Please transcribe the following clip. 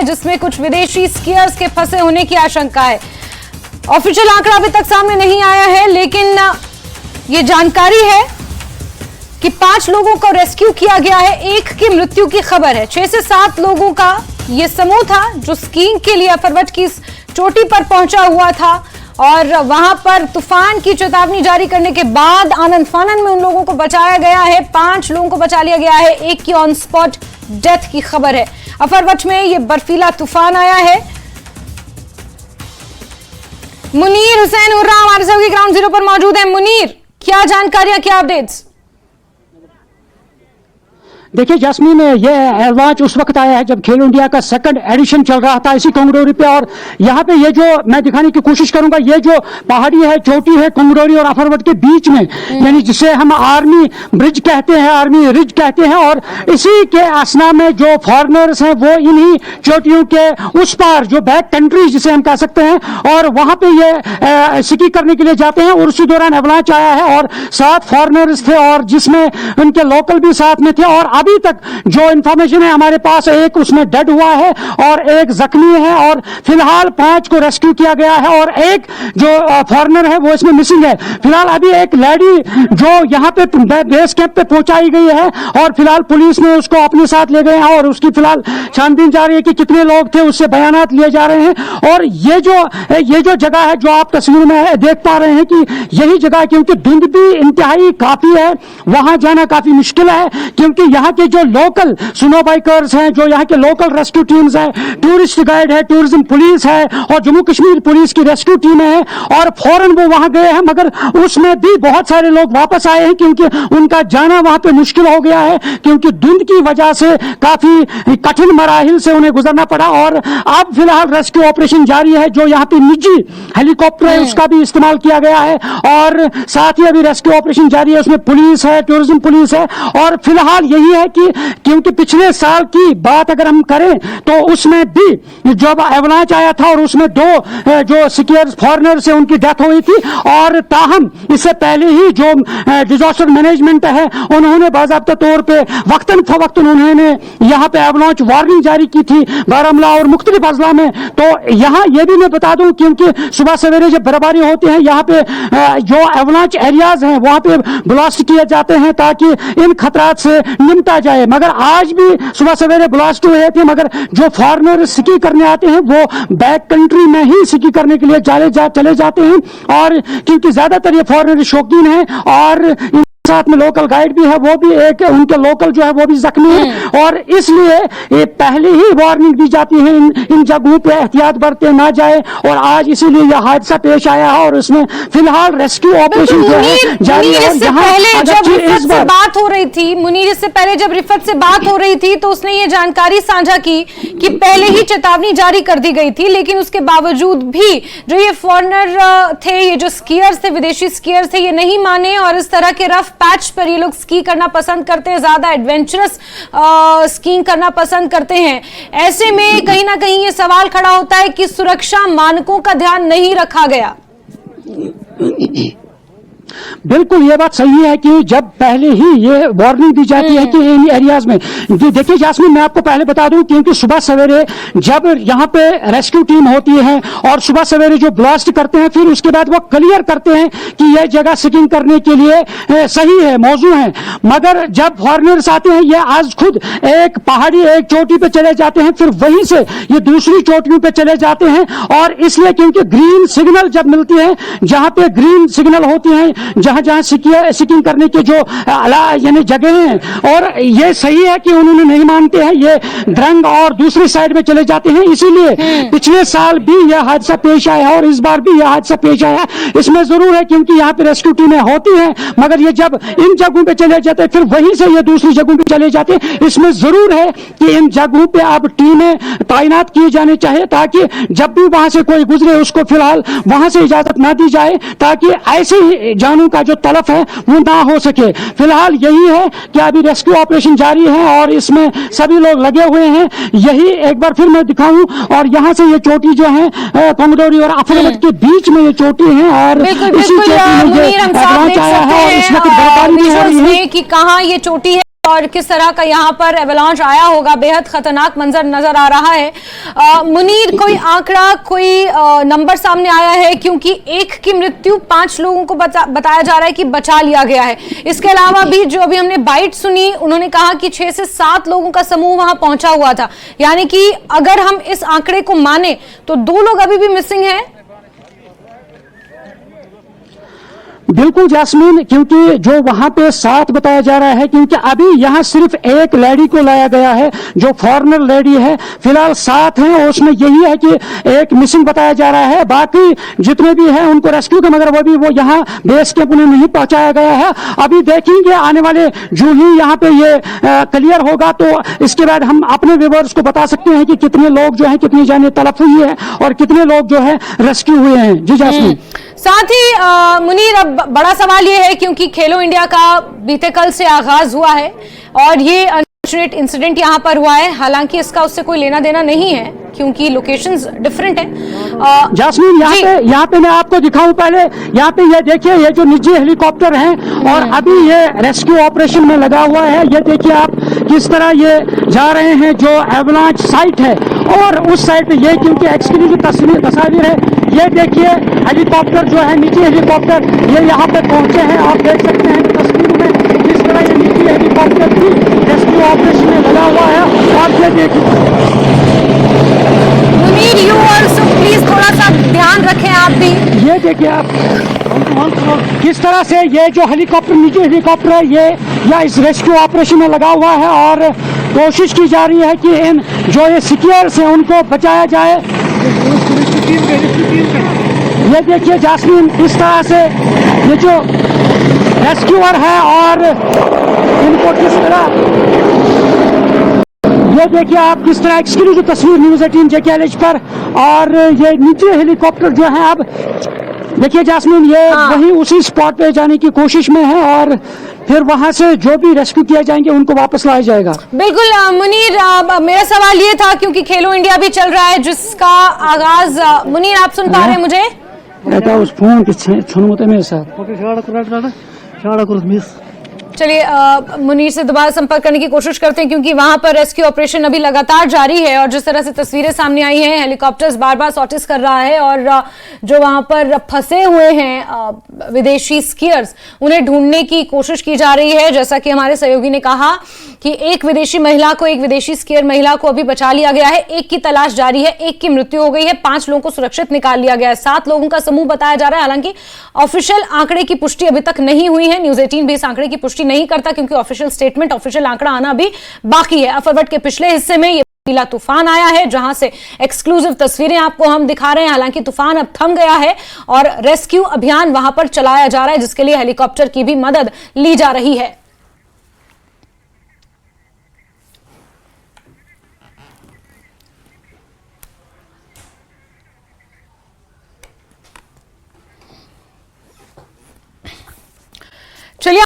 जिसमें कुछ विदेशी स्कीयर्स के फंसे होने की आशंका है। ऑफिशियल आंकड़ा अभी तक सामने नहीं आया है, लेकिन ये जानकारी है कि 5 लोगों को रेस्क्यू किया गया है। एक की मृत्यु की खबर है। 6 से 7 लोगों का ये समूह था जो स्कीइंग के लिए अफरवट की चोटी पर पहुंचा हुआ था और वहां पर तूफान की चेतावनी जारी करने के बाद आनंद फानन में उन लोगों को बचाया गया है। 5 लोगों को बचा लिया गया है। एक की ऑन स्पॉट डेथ की खबर है। अफरवट में ये बर्फीला तूफान आया है। मुनीर हुसैन हुर्रा हमारे साथ ग्राउंड जीरो पर मौजूद है। मुनीर, क्या जानकारियां, क्या अपडेट्स? देखिए जैस्मीन, ये एडवांस उस वक्त आया है जब खेलो इंडिया का सेकंड एडिशन चल रहा था इसी कुंगरोरी पे, और यहाँ पे ये जो मैं दिखाने की कोशिश करूंगा, ये जो पहाड़ी है, चोटी है कुंगरोरी और अफरवट के बीच में, यानी जिसे हम आर्मी ब्रिज कहते हैं, आर्मी रिज कहते हैं, और इसी के असना में जो फॉरेनर्स हैं वो इन्हीं चोटियों के उस पार, जो बैक कंट्री जिसे हम कह सकते हैं, और वहां पे ये स्की करने के लिए जाते हैं। और उसी दौरान एवलांच आया है और 7 फॉरेनर्स थे और जिसमें उनके लोकल भी साथ में थे। और अभी तक जो इंफॉर्मेशन है हमारे पास, एक उसमें डेड हुआ है और एक जख्मी है, और फिलहाल 5 को रेस्क्यू किया गया है और एक जो फॉरेनर है वो इसमें मिसिंग है। फिलहाल अभी एक लेडी जो यहाँ पे बेस कैंप पे पहुंचाई गई है और फिलहाल पुलिस ने उसको अपने साथ ले गए हैं और उसकी फिलहाल छानबीन जारी है कि कितने लोग थे, उससे बयानात लिए जा रहे हैं। और ये जो जगह है जो आप तस्वीर में देख पा रहे हैं कि यही जगह, क्योंकि धुंध भी इंतहाई काफी है, वहां जाना काफी मुश्किल है, क्योंकि यहाँ के जो लोकल स्नो बाइकर्स हैं, जो यहाँ के लोकल रेस्क्यू टीम्स हैं, टूरिस्ट गाइड है, टूरिज्म पुलिस है और जम्मू कश्मीर पुलिस की रेस्क्यू टीमें हैं, और फौरन वो वहां गए हैं, मगर उसमें भी बहुत सारे लोग वापस आए हैं क्योंकि उनका जाना वहां पे मुश्किल हो गया है, क्योंकि धुंध की वजह से काफी कठिन मराहिल से उन्हें गुजरना पड़ा। और अब फिलहाल रेस्क्यू ऑपरेशन जारी है। जो यहाँ पे निजी हेलीकॉप्टर है उसका भी इस्तेमाल किया गया है और साथ ही अभी रेस्क्यू ऑपरेशन जारी है, उसमें पुलिस है, टूरिज्म पुलिस है। और फिलहाल यही है कि क्योंकि पिछले साल की बात अगर हम करें तो उसमें भी जब एवलांच आया था और उसमें 2 जो स्कीयर्स फॉरेनर से उनकी डेथ हुई थी, और ताहम इससे पहले ही जो डिजास्टर मैनेजमेंट है उन्होंने बाकायदा तौर पे वक्तन फवक्तन उन्होंने यहाँ पे एवलांच वार्निंग जारी की थी बारामूला और मुख्तलिफ अजला में। तो यहाँ ये भी मैं बता दूं, क्योंकि सुबह सवेरे जब बर्फबारी होती है यहाँ पे जो एवलांच एरियाज हैं वहां पे ब्लास्ट किए जाते हैं ताकि इन खतरात से निपटा जाए। मगर आज भी सुबह सवेरे ब्लास्ट हुए थे, मगर जो फॉरेनर स्की करने आते हैं वो बैक कंट्री में ही स्की करने के लिए चले जाते हैं, और क्योंकि ज्यादातर ये फॉरेनर शौकीन हैं और साथ में लोकल गाइड भी है, वो भी एक उनके लोकल जो है वो भी जख्मी है, और इसलिए ये पहले ही वार्निंग दी जाती है इन जगहों पे एहतियात बरते ना जाए। और आज इसीलिए यह हादसा पेश आया है और उसमें फिलहाल रेस्क्यू ऑपरेशन जो है जारी है। बात हो रही थी मुनीर, इससे पहले जब रिफत से बात हो रही थी तो उसने ये जानकारी साझा की कि पहले ही चेतावनी जारी कर दी गई थी, लेकिन उसके बावजूद भी जो ये फॉरेनर थे, ये जो स्कीयर्स थे, विदेशी स्कीयर्स थे, ये नहीं माने और इस तरह के रफ पैच पर ये लोग स्की करना पसंद करते हैं, ज्यादा एडवेंचरस स्कीइंग करना पसंद करते हैं। ऐसे में कहीं ना कहीं ये सवाल खड़ा होता है कि सुरक्षा मानकों का ध्यान नहीं रखा गया। बिल्कुल ये बात सही है कि जब पहले ही ये वार्निंग दी जाती है कि इन एरियाज में, देखिए जास्मीन मैं आपको पहले बता दूं, क्योंकि सुबह सवेरे जब यहाँ पे रेस्क्यू टीम होती है और सुबह सवेरे जो ब्लास्ट करते हैं, फिर उसके बाद वो क्लियर करते हैं कि यह जगह स्कीइंग करने के लिए सही है, मौजू है। मगर जब फॉरेनर्स आते हैं, ये आज खुद एक पहाड़ी एक चोटी पे चले जाते हैं, फिर वहीं से ये दूसरी चोटियों पे चले जाते हैं, और इसलिए क्योंकि ग्रीन सिग्नल जब मिलती है, जहां पे ग्रीन सिग्नल होती है, जहां जहां स्कीइंग करने के जो यानी जगह हैं, और ये सही है कि उन्होंने नहीं मानते हैं, ये द्रंग और दूसरी साइड में चले जाते हैं। इसीलिए पिछले साल भी यह हादसा पेश आया और इस बार भी यह हादसा पेश आया। इसमें जरूर है क्योंकि यहाँ पे रेस्क्यू टीमें होती हैं, मगर ये जब इन जगहों पे चले जाते हैं फिर वहीं से ये दूसरी जगहों पे चले जाते हैं। इसमें जरूर है कि इन जगहों पे अब टीमें तैनात किए जाने चाहिए ताकि जब भी वहां से कोई गुजरे उसको फिलहाल वहां से इजाजत ना दी जाए, ताकि ऐसे जानों का जो तलफ है वो ना हो सके। फिलहाल यही है कि अभी रेस्क्यू ऑपरेशन जारी है और इसमें सभी लोग लगे हुए हैं। यही एक बार फिर मैं दिखाऊं, और यहाँ से ये चोटी जो है कुंगरोरी और अफरवट के बीच में ये चोटी है, और इसी चोटी में ये एडवांच आया है और इस वक्त बर्फबारी भी हो रही है कि कहाँ ये चोटी है और किस तरह का यहाँ पर एवलांच आया होगा। बेहद खतरनाक मंजर नजर आ रहा है। मुनीर, कोई आंकड़ा, कोई नंबर सामने आया है? क्योंकि एक की मृत्यु, 5 लोगों को बताया जा रहा है कि बचा लिया गया है। इसके अलावा भी जो अभी हमने बाइट सुनी, उन्होंने कहा कि 6 से 7 लोगों का समूह वहां पहुंचा हुआ था। यानी कि अगर हम इस आंकड़े को माने तो 2 लोग अभी भी मिसिंग हैं। बिल्कुल जास्मीन, क्योंकि जो वहां पे 7 बताया जा रहा है, क्योंकि अभी यहां सिर्फ एक लेडी को लाया गया है जो फॉरेनर लेडी है। फिलहाल 7 हैं और उसमें यही है कि एक मिसिंग बताया जा रहा है। बाकी जितने भी हैं उनको रेस्क्यू के, मगर वो यहाँ बेस कैंप उन्हें नहीं पहुंचाया गया है। अभी देखेंगे आने वाले जो ही यहाँ पे ये क्लियर होगा तो इसके बाद हम अपने व्यूअर्स को बता सकते हैं कि कितने लोग जो है, कितनी जाने तलफ हुई है और कितने लोग जो है रेस्क्यू हुए हैं। जी जास्मीन। साथ ही मुनीर, अब बड़ा सवाल ये है क्योंकि खेलो इंडिया का बीते कल से आगाज हुआ है और ये अनफॉर्चुनेट इंसिडेंट यहाँ पर हुआ है। हालांकि इसका उससे कोई लेना देना नहीं है क्योंकि लोकेशंस डिफरेंट हैं। जास्मीन, यहाँ पे मैं आपको दिखाऊं पहले। यहाँ पे ये देखिए, ये जो निजी हेलीकॉप्टर हैं और अभी ये रेस्क्यू ऑपरेशन में लगा हुआ है। ये देखिए आप किस तरह ये जा रहे हैं जो एवलांच साइट है, और उस साइड पे ये क्योंकि एक्सक्लूसिव तस्वीर है। ये देखिए हेलीकॉप्टर जो है, निजी हेलीकॉप्टर, ये यहाँ पे पहुंचे हैं। आप देख सकते हैं तस्वीर में किस तरह ये निजी हेलीकॉप्टर भी रेस्क्यू ऑपरेशन में लगा हुआ है। आप ये देखिए मुनीर, यू ऑल्सो प्लीज थोड़ा सा ध्यान रखें आप भी। ये देखिए आप किस तरह से ये जो हेलीकॉप्टर, निजी हेलीकॉप्टर है, ये या इस रेस्क्यू ऑपरेशन में लगा हुआ है और कोशिश की जा रही है कि इन जो ये सिक्योर्स हैं उनको बचाया जाए। ये देखिए जास्मीन, इस तरह से ये जो रेस्क्यूअर है और इनको किस तरह, ये देखिए आप किस तरह एक्सक्लूसिव तस्वीर न्यूज़ 18 JKLH पर। और ये निजी हेलीकॉप्टर जो है, अब देखिए जास्मीन, ये वही उसी स्पॉट पे जाने की कोशिश में है और फिर वहां से जो भी रेस्क्यू किया जाएंगे उनको वापस लाया जाएगा। बिल्कुल मुनीर, मेरा सवाल ये था क्योंकि खेलो इंडिया भी चल रहा है जिसका आगाज, मुनीर आप सुन पा रहे हैं मुझे? उस फोन के मेरे साथ। चलिए मुनीर से दोबारा संपर्क करने की कोशिश करते हैं क्योंकि वहां पर रेस्क्यू ऑपरेशन अभी लगातार जारी है और जिस तरह से तस्वीरें सामने आई हैं, हेलीकॉप्टर्स बार बार सॉर्टिस कर रहा है और जो वहां पर फंसे हुए हैं विदेशी स्कीयर्स, उन्हें ढूंढने की कोशिश की जा रही है। जैसा कि हमारे सहयोगी ने कहा कि एक विदेशी महिला को, एक विदेशी स्कीयर महिला को अभी बचा लिया गया है। एक की तलाश जारी है, एक की मृत्यु हो गई है, 5 लोगों को सुरक्षित निकाल लिया गया है। 7 लोगों का समूह बताया जा रहा है। हालांकि ऑफिशियल आंकड़े की पुष्टि अभी तक नहीं हुई है। न्यूज़ 18 भी इस आंकड़े की पुष्टि नहीं करता क्योंकि ऑफिशियल स्टेटमेंट, ऑफिशियल आंकड़ा आना भी बाकी है। अफरवट के पिछले हिस्से में ये पीला तूफान आया है जहां से एक्सक्लूसिव तस्वीरें आपको हम दिखा रहे हैं। हालांकि तूफान अब थम गया है और रेस्क्यू अभियान वहां पर चलाया जा रहा है जिसके लिए हेलीकॉप्टर की भी मदद ली जा रही है।